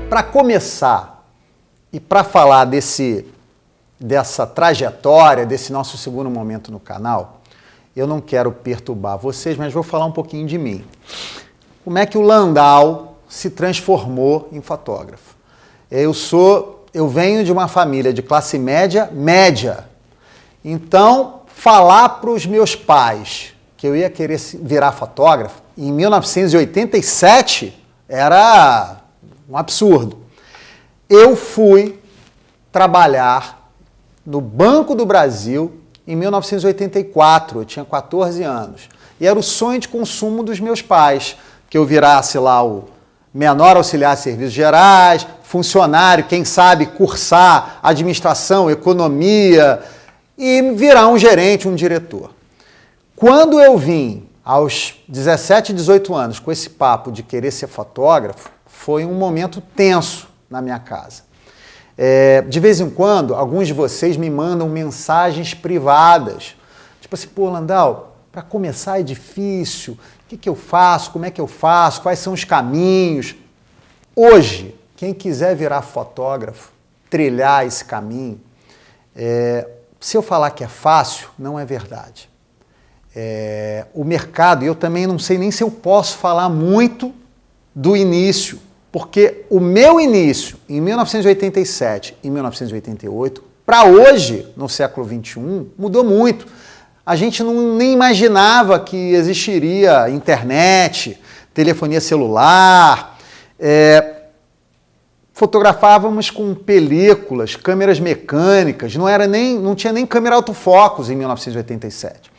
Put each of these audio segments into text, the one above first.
Para começar e para falar dessa trajetória, desse nosso segundo momento no canal, eu não quero perturbar vocês, mas vou falar um pouquinho de mim. Como é que o Landau se transformou em fotógrafo? Eu venho de uma família de classe média, Então, falar para os meus pais que eu ia querer virar fotógrafo, em 1987, era um absurdo. Eu fui trabalhar no Banco do Brasil em 1984, eu tinha 14 anos. E era o sonho de consumo dos meus pais, que eu virasse lá o menor auxiliar de serviços gerais, funcionário, quem sabe cursar administração, economia e virar um gerente, um diretor. Quando eu vim aos 17, 18 anos com esse papo de querer ser fotógrafo, foi um momento tenso na minha casa. De vez em quando, alguns de vocês me mandam mensagens privadas, tipo assim, pô, Landau, para começar é difícil, o que eu faço, como é que eu faço, quais são os caminhos? Hoje, quem quiser virar fotógrafo, trilhar esse caminho, se eu falar que é fácil, não é verdade. O mercado, e eu também não sei nem se eu posso falar muito do início, porque o meu início, em 1987 e 1988, para hoje, no século XXI, mudou muito. A gente nem imaginava que existiria internet, telefonia celular, fotografávamos com películas, câmeras mecânicas, não tinha nem câmera autofocus em 1987.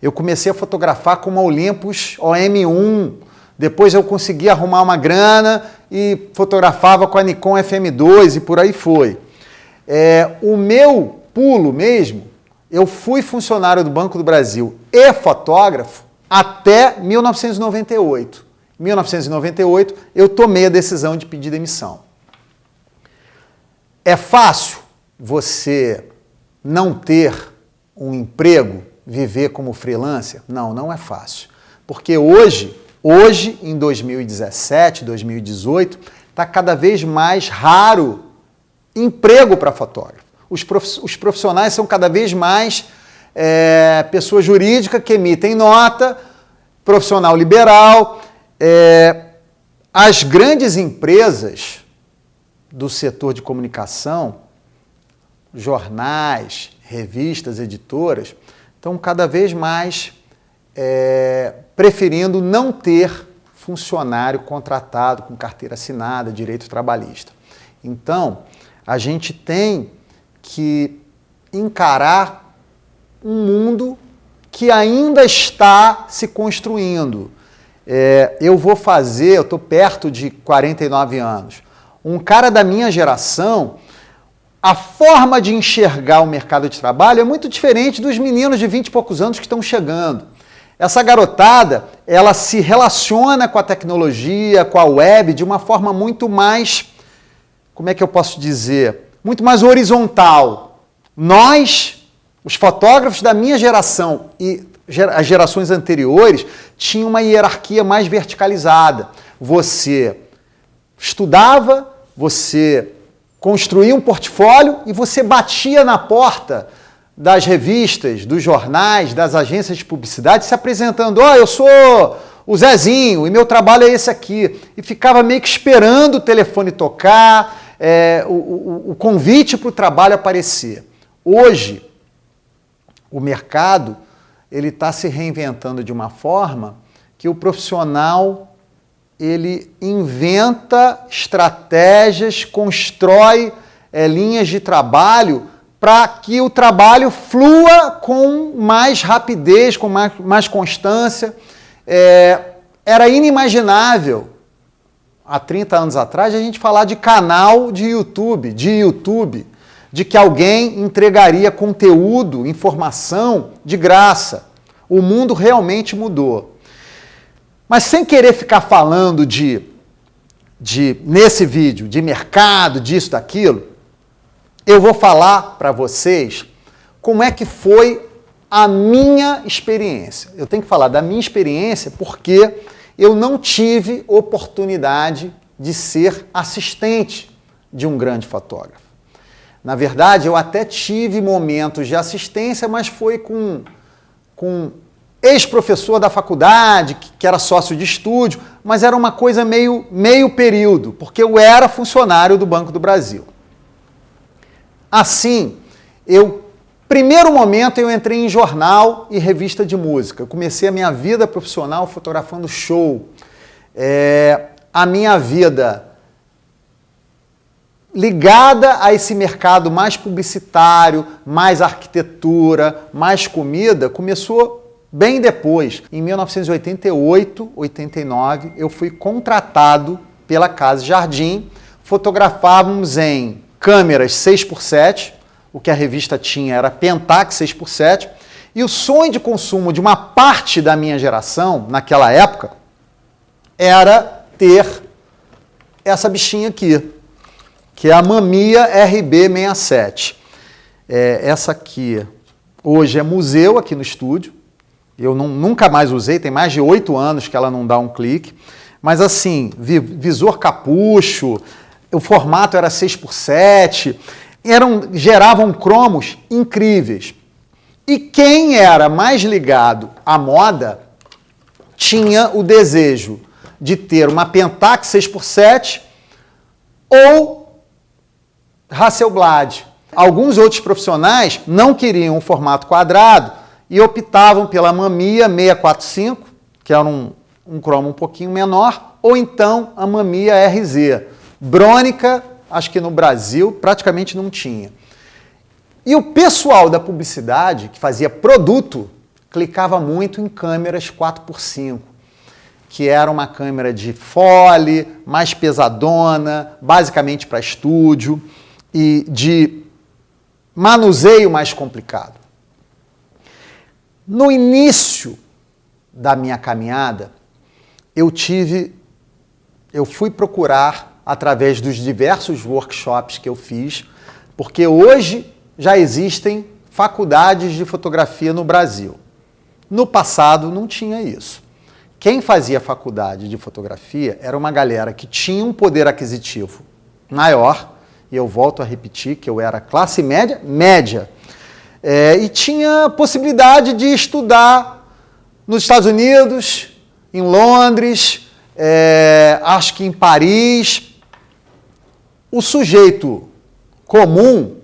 Eu comecei a fotografar com uma Olympus OM1, depois eu consegui arrumar uma grana e fotografava com a Nikon FM2 e por aí foi. O meu pulo mesmo, eu fui funcionário do Banco do Brasil e fotógrafo até 1998. Em 1998, eu tomei a decisão de pedir demissão. É fácil você não ter um emprego, viver como freelancer? Não, não é fácil. Porque hoje, em 2017, 2018, está cada vez mais raro emprego para fotógrafo. Os profissionais são cada vez mais pessoa jurídica que emitem nota, profissional liberal. As grandes empresas do setor de comunicação, jornais, revistas, editoras, estão cada vez mais preferindo não ter funcionário contratado com carteira assinada, direito trabalhista. Então, a gente tem que encarar um mundo que ainda está se construindo. Eu estou perto de 49 anos. Um cara da minha geração, a forma de enxergar o mercado de trabalho é muito diferente dos meninos de 20 e poucos anos que estão chegando. Essa garotada, ela se relaciona com a tecnologia, com a web, de uma forma muito mais, como é que eu posso dizer, muito mais horizontal. Nós, os fotógrafos da minha geração e as gerações anteriores, tinham uma hierarquia mais verticalizada. Você estudava, você construía um portfólio e você batia na porta das revistas, dos jornais, das agências de publicidade, se apresentando, eu sou o Zezinho e meu trabalho é esse aqui. E ficava meio que esperando o telefone tocar, o convite para o trabalho aparecer. Hoje, o mercado ele está se reinventando de uma forma que o profissional ele inventa estratégias, constrói linhas de trabalho para que o trabalho flua com mais rapidez, com mais constância. Era inimaginável, há 30 anos atrás, a gente falar de canal de YouTube, de que alguém entregaria conteúdo, informação de graça. O mundo realmente mudou. Mas sem querer ficar falando nesse vídeo, de mercado, disso, daquilo, eu vou falar para vocês como é que foi a minha experiência. Eu tenho que falar da minha experiência porque eu não tive oportunidade de ser assistente de um grande fotógrafo. Na verdade, eu até tive momentos de assistência, mas foi com ex-professor da faculdade, que era sócio de estúdio, mas era uma coisa meio período, porque eu era funcionário do Banco do Brasil. Assim, primeiro momento eu entrei em jornal e revista de música. Eu comecei a minha vida profissional fotografando show. A minha vida ligada a esse mercado mais publicitário, mais arquitetura, mais comida, começou bem depois. Em 1988, 89, eu fui contratado pela Casa Jardim. Fotografávamos em câmeras 6x7, o que a revista tinha era Pentax 6x7, e o sonho de consumo de uma parte da minha geração, naquela época, era ter essa bichinha aqui, que é a Mamiya RB67. Essa aqui hoje é museu aqui no estúdio. Eu nunca mais usei, tem mais de 8 anos que ela não dá um clique. Mas assim, visor capucho, o formato era 6x7, geravam cromos incríveis. E quem era mais ligado à moda tinha o desejo de ter uma Pentax 6x7 ou Hasselblad. Alguns outros profissionais não queriam um formato quadrado e optavam pela Mamiya 645, que era um cromo um pouquinho menor, ou então a Mamiya RZ. Brônica, acho que no Brasil praticamente não tinha. E o pessoal da publicidade, que fazia produto, clicava muito em câmeras 4x5, que era uma câmera de fole, mais pesadona, basicamente para estúdio, e de manuseio mais complicado. No início da minha caminhada, eu fui procurar, através dos diversos workshops que eu fiz, porque hoje já existem faculdades de fotografia no Brasil. No passado não tinha isso. Quem fazia faculdade de fotografia era uma galera que tinha um poder aquisitivo maior, e eu volto a repetir que eu era classe média, e tinha possibilidade de estudar nos Estados Unidos, em Londres, acho que em Paris. O sujeito comum,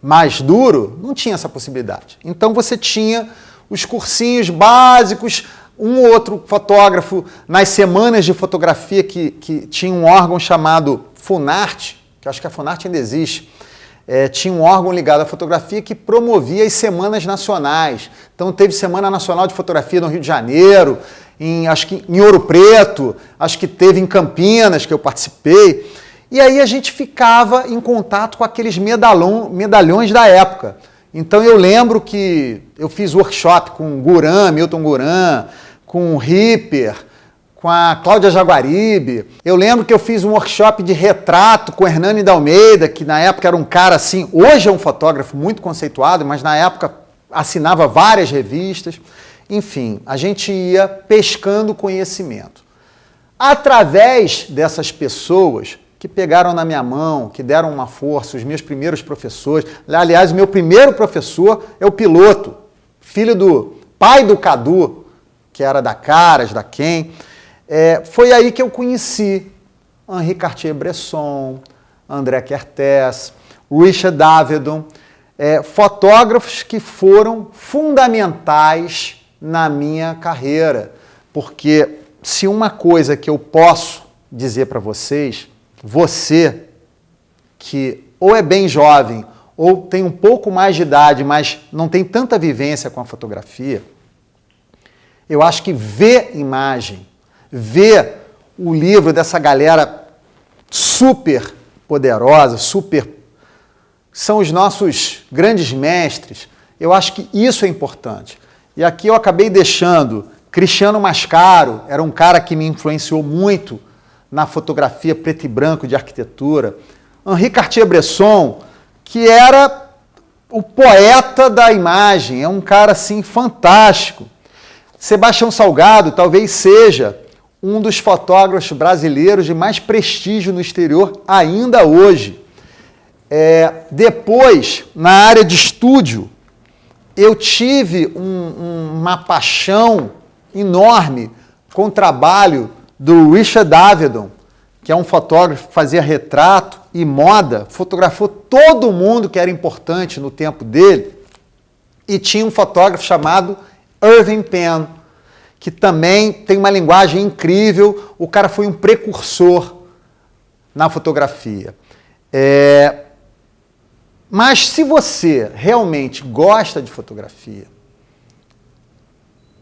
mais duro, não tinha essa possibilidade. Então você tinha os cursinhos básicos, um ou outro fotógrafo nas semanas de fotografia que tinha um órgão chamado Funarte, que eu acho que a Funarte ainda existe, tinha um órgão ligado à fotografia que promovia as semanas nacionais. Então teve Semana Nacional de Fotografia no Rio de Janeiro, acho que em Ouro Preto, acho que teve em Campinas, que eu participei. E aí a gente ficava em contato com aqueles medalhões da época. Então eu lembro que eu fiz workshop com Milton Guran, com o Ripper, com a Cláudia Jaguaribe. Eu lembro que eu fiz um workshop de retrato com o Hernani da Almeida, que na época era um cara assim, hoje é um fotógrafo muito conceituado, mas na época assinava várias revistas. Enfim, a gente ia pescando conhecimento. Através dessas pessoas que pegaram na minha mão, que deram uma força, os meus primeiros professores. Aliás, o meu primeiro professor é o Piloto, filho do pai do Cadu, que era da Caras, da Ken. Foi aí que eu conheci Henri Cartier-Bresson, André Kertész, Richard Avedon, fotógrafos que foram fundamentais na minha carreira. Porque se uma coisa que eu posso dizer para vocês, você que ou é bem jovem ou tem um pouco mais de idade, mas não tem tanta vivência com a fotografia, eu acho que ver imagem, ver o livro dessa galera super poderosa, são os nossos grandes mestres, eu acho que isso é importante. E aqui eu acabei deixando Cristiano Mascaro, era um cara que me influenciou muito na fotografia preto e branco de arquitetura. Henri Cartier-Bresson, que era o poeta da imagem, é um cara assim fantástico. Sebastião Salgado talvez seja um dos fotógrafos brasileiros de mais prestígio no exterior ainda hoje. Depois, na área de estúdio, eu tive uma paixão enorme com o trabalho do Richard Avedon, que é um fotógrafo que fazia retrato e moda, fotografou todo mundo que era importante no tempo dele, e tinha um fotógrafo chamado Irving Penn, que também tem uma linguagem incrível. O cara foi um precursor na fotografia. Mas se você realmente gosta de fotografia,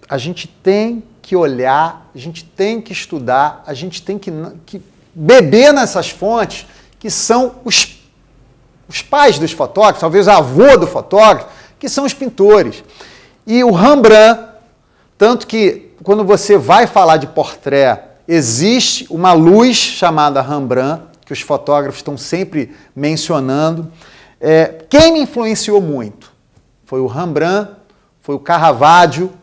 a gente tem que olhar, a gente tem que estudar, a gente tem que beber nessas fontes que são os pais dos fotógrafos, talvez avô do fotógrafo, que são os pintores. E o Rembrandt, tanto que quando você vai falar de portrait, existe uma luz chamada Rembrandt, que os fotógrafos estão sempre mencionando. Quem me influenciou muito foi o Rembrandt, foi o Caravaggio,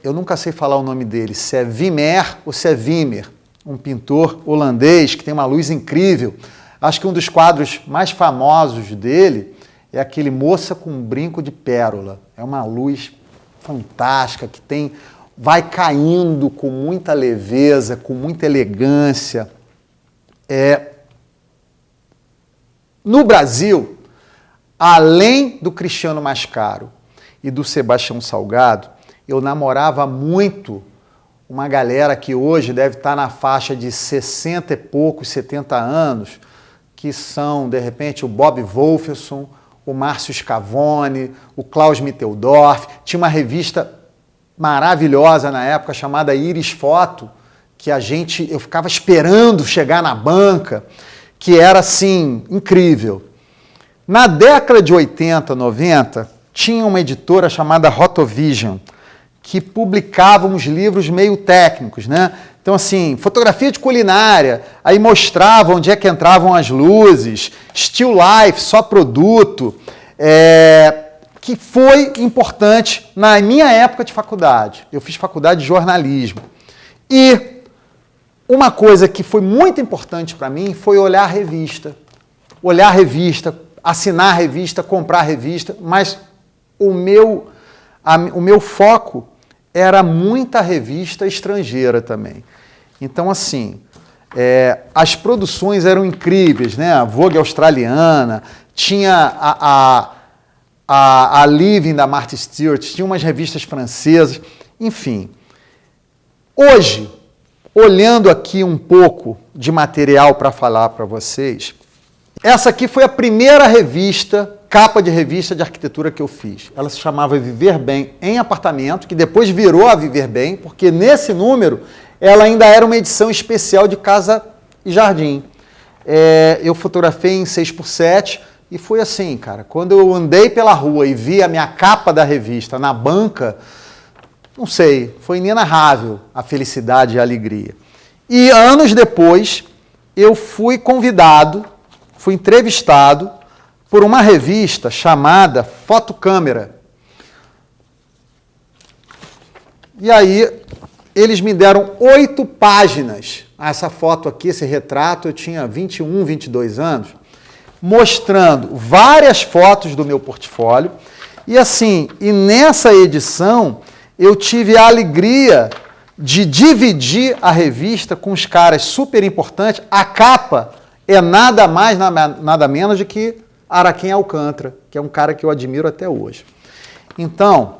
eu nunca sei falar o nome dele, se é Vermeer ou se é Vermeer, um pintor holandês que tem uma luz incrível. Acho que um dos quadros mais famosos dele é aquele Moça com um Brinco de Pérola. É uma luz fantástica que vai caindo com muita leveza, com muita elegância. No Brasil, além do Cristiano Mascaro e do Sebastião Salgado, eu namorava muito uma galera que hoje deve estar na faixa de 60 e poucos, 70 anos, que são, de repente, o Bob Wolferson, o Márcio Scavone, o Klaus Mitteldorf. Tinha uma revista maravilhosa na época chamada Iris Foto, que eu ficava esperando chegar na banca, que era, assim, incrível. Na década de 80, 90, tinha uma editora chamada Rotovision, que publicava uns livros meio técnicos, né? Então, assim, fotografia de culinária, aí mostrava onde é que entravam as luzes, still life, só produto, que foi importante na minha época de faculdade. Eu fiz faculdade de jornalismo. E uma coisa que foi muito importante para mim foi olhar a revista. Olhar a revista, assinar a revista, comprar a revista, mas o meu foco era muita revista estrangeira também. Então, assim, as produções eram incríveis, né? A Vogue australiana, tinha a Living da Martha Stewart, tinha umas revistas francesas, enfim. Hoje, olhando aqui um pouco de material para falar para vocês, essa aqui foi a primeira capa de revista de arquitetura que eu fiz. Ela se chamava Viver Bem em Apartamento, que depois virou a Viver Bem, porque nesse número ela ainda era uma edição especial de Casa e Jardim. Eu fotografei em 6x7 e foi assim, cara. Quando eu andei pela rua e vi a minha capa da revista na banca, não sei, foi inenarrável a felicidade e a alegria. E anos depois, eu fui entrevistado por uma revista chamada Fotocâmera. E aí, eles me deram 8 páginas. Essa foto aqui, esse retrato, eu tinha 21, 22 anos, mostrando várias fotos do meu portfólio. E nessa edição, eu tive a alegria de dividir a revista com os caras super importantes. A capa é nada mais, nada menos do que Araquém Alcântara, que é um cara que eu admiro até hoje. Então,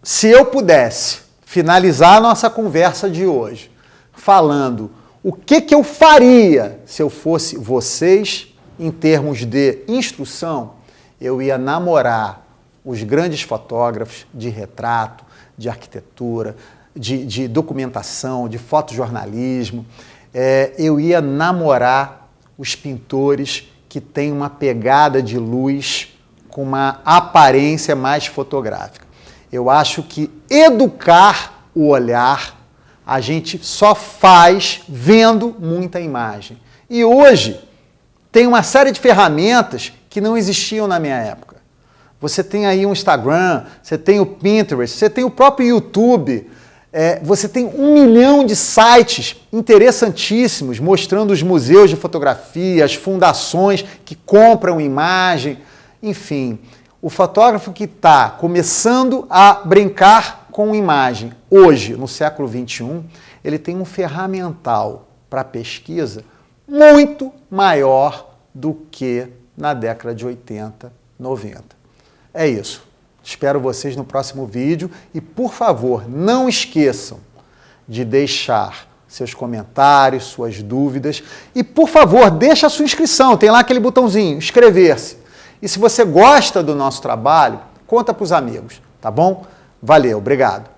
se eu pudesse finalizar a nossa conversa de hoje falando o que eu faria se eu fosse vocês em termos de instrução, eu ia namorar os grandes fotógrafos de retrato, de arquitetura, de documentação, de fotojornalismo. Eu ia namorar os pintores que têm uma pegada de luz com uma aparência mais fotográfica. Eu acho que educar o olhar a gente só faz vendo muita imagem. E hoje tem uma série de ferramentas que não existiam na minha época. Você tem aí um Instagram, você tem o Pinterest, você tem o próprio YouTube. Você tem 1 milhão de sites interessantíssimos mostrando os museus de fotografia, as fundações que compram imagem, enfim. O fotógrafo que está começando a brincar com imagem hoje, no século XXI, ele tem um ferramental para pesquisa muito maior do que na década de 80, 90. É isso. Espero vocês no próximo vídeo e, por favor, não esqueçam de deixar seus comentários, suas dúvidas e, por favor, deixa a sua inscrição. Tem lá aquele botãozinho, inscrever-se. E se você gosta do nosso trabalho, conta para os amigos, tá bom? Valeu, obrigado.